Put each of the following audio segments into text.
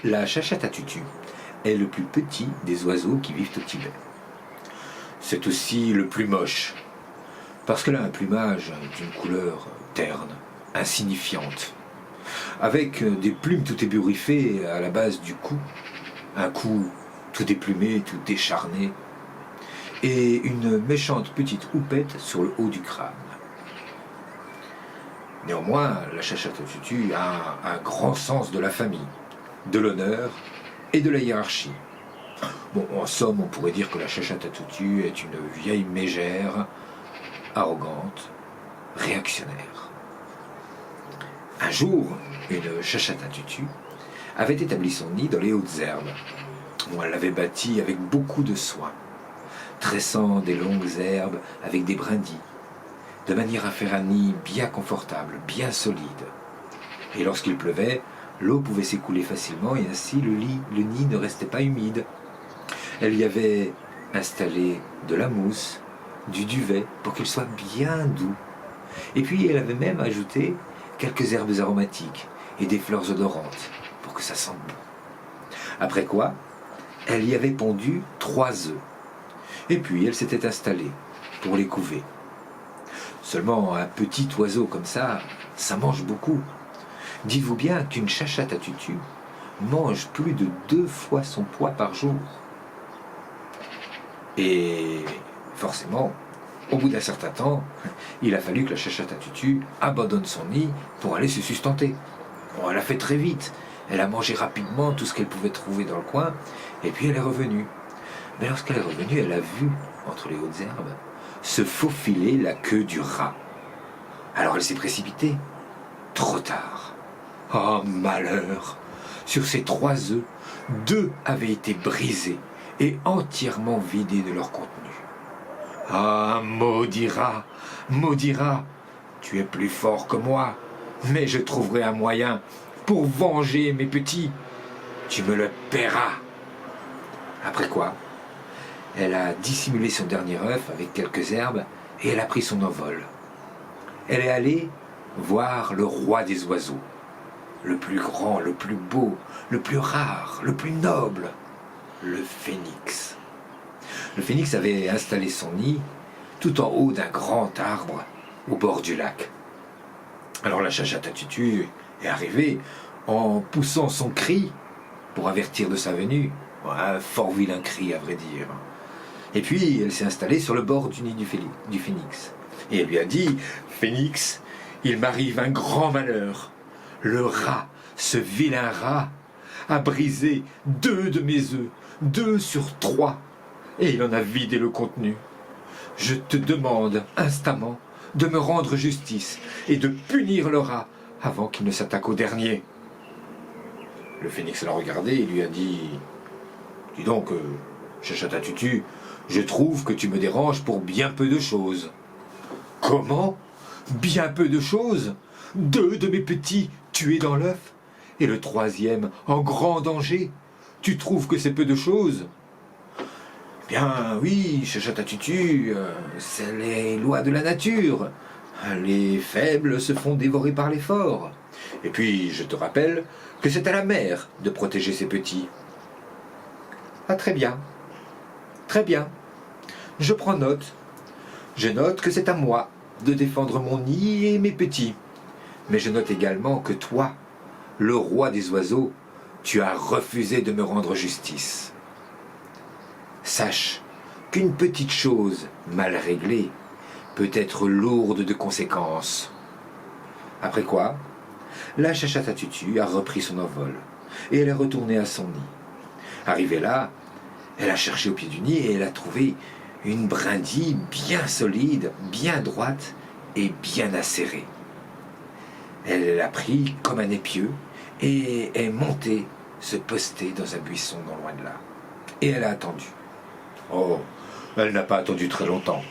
La chachate à tutu est le plus petit des oiseaux qui vivent au Tibet. C'est aussi le plus moche, parce qu'elle a un plumage d'une couleur terne, insignifiante, avec des plumes tout ébouriffées à la base du cou, un cou tout déplumé, tout décharné, et une méchante petite houppette sur le haut du crâne. Néanmoins, la chachate à tutu a un grand sens de la famille, de l'honneur et de la hiérarchie. Bon, en somme, on pourrait dire que la chachate à tutu est une vieille mégère, arrogante, réactionnaire. Un jour, une chachate à tutu avait établi son nid dans les hautes herbes. Elle l'avait bâti avec beaucoup de soin, tressant des longues herbes avec des brindilles, de manière à faire un nid bien confortable, bien solide. Et lorsqu'il pleuvait, l'eau pouvait s'écouler facilement et ainsi le nid ne restait pas humide. Elle y avait installé de la mousse, du duvet pour qu'il soit bien doux. Et puis elle avait même ajouté quelques herbes aromatiques et des fleurs odorantes pour que ça sente bon. Après quoi, elle y avait pondu 3 œufs. Et puis elle s'était installée pour les couver. Seulement un petit oiseau comme ça mange beaucoup. Dites-vous bien qu'une chachate à tutu mange plus de 2 fois son poids par jour. Et forcément, au bout d'un certain temps, il a fallu que la chachate à tutu abandonne son nid pour aller se sustenter. Bon, elle a fait très vite. Elle a mangé rapidement tout ce qu'elle pouvait trouver dans le coin, et puis elle est revenue. Mais lorsqu'elle est revenue, elle a vu, entre les hautes herbes, se faufiler la queue du rat. Alors elle s'est précipitée. Trop tard. Oh malheur! Sur ces 3 œufs, 2 avaient été brisés et entièrement vidés de leur contenu. Ah, maudit rat, tu es plus fort que moi, mais je trouverai un moyen pour venger mes petits. Tu me le paieras. Après quoi, elle a dissimulé son dernier œuf avec quelques herbes et elle a pris son envol. Elle est allée voir le roi des oiseaux, le plus grand, le plus beau, le plus rare, le plus noble, le phénix. Le phénix avait installé son nid tout en haut d'un grand arbre au bord du lac. Alors la chachate à tutu est arrivée en poussant son cri pour avertir de sa venue. Un fort vilain cri, à vrai dire. Et puis elle s'est installée sur le bord du nid du phénix. Et elle lui a dit « Phénix, il m'arrive un grand malheur. Le rat, ce vilain rat, a brisé 2 de mes œufs, 2 sur 3, et il en a vidé le contenu. Je te demande instamment de me rendre justice et de punir le rat avant qu'il ne s'attaque au dernier. » Le phénix l'a regardé et lui a dit « Dis donc, chachate à tutu, je trouve que tu me déranges pour bien peu de choses. » « Comment ? Bien peu de choses ? 2 de mes petits tués dans l'œuf et le 3e en grand danger. Tu trouves que c'est peu de choses ? Bien oui, chachate à tutu, c'est les lois de la nature. Les faibles se font dévorer par les forts. Et puis, je te rappelle que c'est à la mère de protéger ses petits. Ah, très bien. Très bien. Je prends note. Je note que c'est à moi de défendre mon nid et mes petits. Mais je note également que toi, le roi des oiseaux, tu as refusé de me rendre justice. Sache qu'une petite chose mal réglée peut être lourde de conséquences. Après quoi, la chachate à tutu a repris son envol et elle est retournée à son nid. Arrivée là, elle a cherché au pied du nid et elle a trouvé une brindille bien solide, bien droite et bien acérée. Elle l'a pris comme un épieu et est montée se poster dans un buisson non loin de là. Et elle a attendu. Oh, elle n'a pas attendu très longtemps.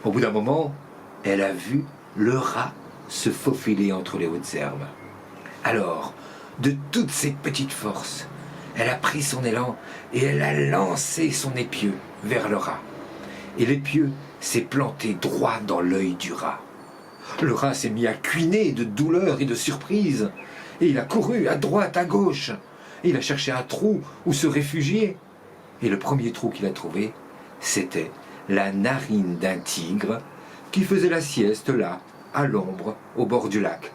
Au bout d'un moment, elle a vu le rat se faufiler entre les hautes herbes. Alors, de toutes ses petites forces, elle a pris son élan et elle a lancé son épieu vers le rat. Et l'épieu s'est planté droit dans l'œil du rat. Le rat s'est mis à couiner de douleur et de surprise. Et il a couru à droite, à gauche. Il a cherché un trou où se réfugier. Et le premier trou qu'il a trouvé, c'était la narine d'un tigre qui faisait la sieste là, à l'ombre, au bord du lac.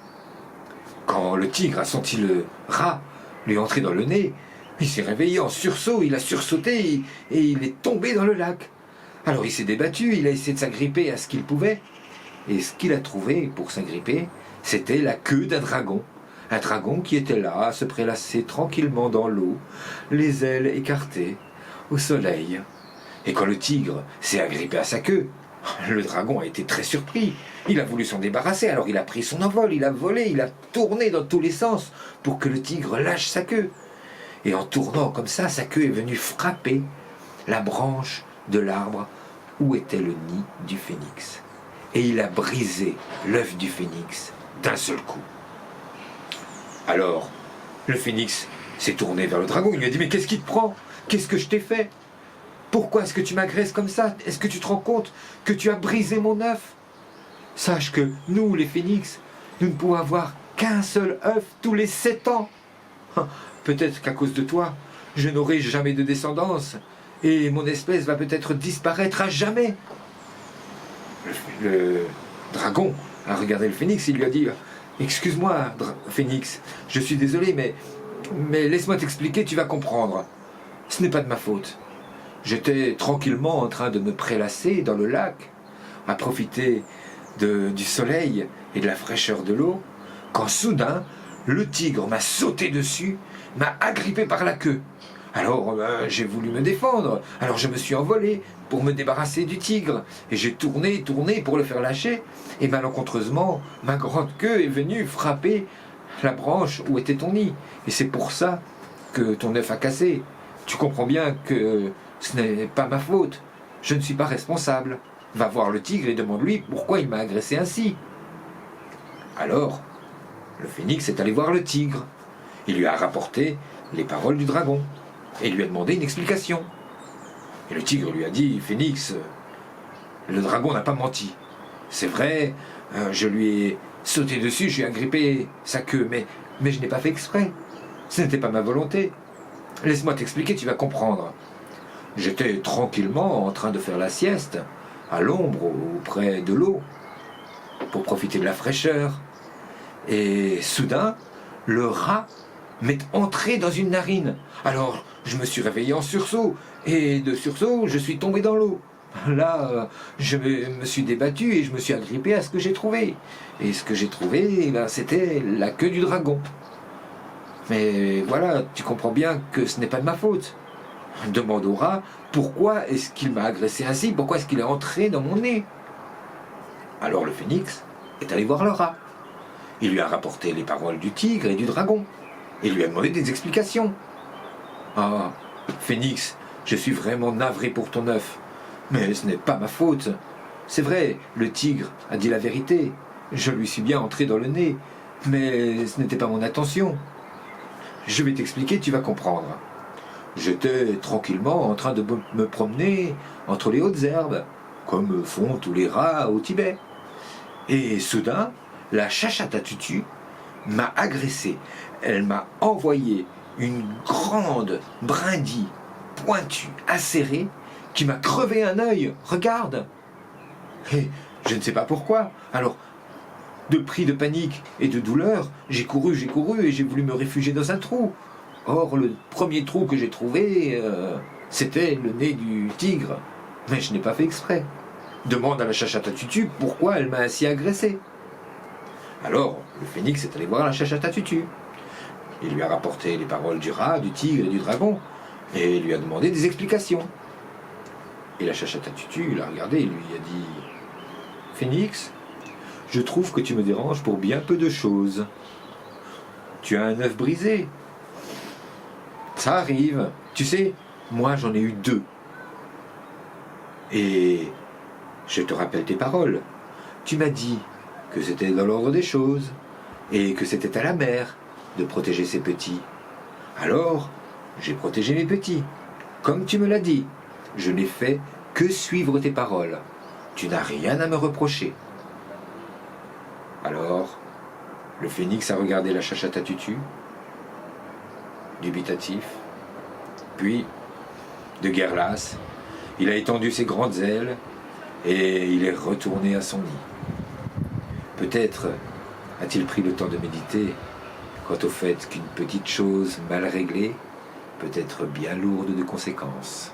Quand le tigre a senti le rat lui entrer dans le nez, il s'est réveillé en sursaut, il a sursauté et il est tombé dans le lac. Alors il s'est débattu, il a essayé de s'agripper à ce qu'il pouvait. Et ce qu'il a trouvé pour s'agripper, c'était la queue d'un dragon. Un dragon qui était là, à se prélasser tranquillement dans l'eau, les ailes écartées, au soleil. Et quand le tigre s'est agrippé à sa queue, le dragon a été très surpris. Il a voulu s'en débarrasser, alors il a pris son envol, il a volé, il a tourné dans tous les sens pour que le tigre lâche sa queue. Et en tournant comme ça, sa queue est venue frapper la branche de l'arbre où était le nid du phénix. Et il a brisé l'œuf du phénix d'un seul coup. Alors, le phénix s'est tourné vers le dragon, il lui a dit « Mais qu'est-ce qui te prend? Qu'est-ce que je t'ai fait? Pourquoi est-ce que tu m'agresses comme ça? Est-ce que tu te rends compte que tu as brisé mon œuf? Sache que nous, les phénix, nous ne pouvons avoir qu'un seul œuf tous les 7 ans. Peut-être qu'à cause de toi, je n'aurai jamais de descendance et mon espèce va peut-être disparaître à jamais. » Le dragon a regardé le phénix, il lui a dit « Excuse-moi, phénix, je suis désolé, mais laisse-moi t'expliquer, tu vas comprendre. Ce n'est pas de ma faute. J'étais tranquillement en train de me prélasser dans le lac, à profiter du soleil et de la fraîcheur de l'eau, quand soudain, le tigre m'a sauté dessus, m'a agrippé par la queue. Alors j'ai voulu me défendre, alors je me suis envolé pour me débarrasser du tigre, et j'ai tourné pour le faire lâcher, et malencontreusement, ma grande queue est venue frapper la branche où était ton nid, et c'est pour ça que ton œuf a cassé. Tu comprends bien que ce n'est pas ma faute, je ne suis pas responsable. Va voir le tigre et demande-lui pourquoi il m'a agressé ainsi. » Alors, le phénix est allé voir le tigre. Il lui a rapporté les paroles du dragon et lui a demandé une explication. Et le tigre lui a dit « Phénix, le dragon n'a pas menti. C'est vrai, je lui ai sauté dessus, je lui ai agrippé sa queue, mais je n'ai pas fait exprès. Ce n'était pas ma volonté. Laisse-moi t'expliquer, tu vas comprendre. J'étais tranquillement en train de faire la sieste, à l'ombre, auprès de l'eau, pour profiter de la fraîcheur. Et soudain, le rat m'est entré dans une narine. Alors, je me suis réveillé en sursaut, et de sursaut, je suis tombé dans l'eau. Là, je me suis débattu et je me suis agrippé à ce que j'ai trouvé. Et ce que j'ai trouvé, c'était la queue du dragon. Mais voilà, tu comprends bien que ce n'est pas de ma faute. Demande au rat, pourquoi est-ce qu'il m'a agressé ainsi? Pourquoi est-ce qu'il est entré dans mon nez? Alors le phénix est allé voir le rat. Il lui a rapporté les paroles du tigre et du dragon. Et lui a demandé des explications. Ah, phénix, je suis vraiment navré pour ton œuf. Mais ce n'est pas ma faute. C'est vrai, le tigre a dit la vérité. Je lui suis bien entré dans le nez. Mais ce n'était pas mon intention. Je vais t'expliquer, tu vas comprendre. J'étais tranquillement en train de me promener entre les hautes herbes, comme font tous les rats au Tibet. Et soudain, la chachata tutu m'a agressé. Elle m'a envoyé une grande brindille pointue, acérée, qui m'a crevé un œil. Regarde! Et je ne sais pas pourquoi. Alors, de pris de panique et de douleur, j'ai couru et j'ai voulu me réfugier dans un trou. Or, le premier trou que j'ai trouvé, c'était le nez du tigre. Mais je n'ai pas fait exprès. Demande à la chachata tutu pourquoi elle m'a ainsi agressé. Alors, le phénix est allé voir la chachata tutu. Il lui a rapporté les paroles du rat, du tigre et du dragon, et lui a demandé des explications. Et la chachata tutu l'a regardé et lui a dit « Phénix, je trouve que tu me déranges pour bien peu de choses. Tu as un œuf brisé. Ça arrive. Tu sais, moi j'en ai eu 2. Et je te rappelle tes paroles. Tu m'as dit que c'était dans l'ordre des choses et que c'était à la mère de protéger ses petits. Alors, j'ai protégé mes petits. Comme tu me l'as dit, je n'ai fait que suivre tes paroles. Tu n'as rien à me reprocher. » Alors, le phénix a regardé la chachata tutu dubitatif. Puis, de guerre lasse, il a étendu ses grandes ailes et il est retourné à son nid. Peut-être a-t-il pris le temps de méditer quant au fait qu'une petite chose mal réglée peut être bien lourde de conséquences.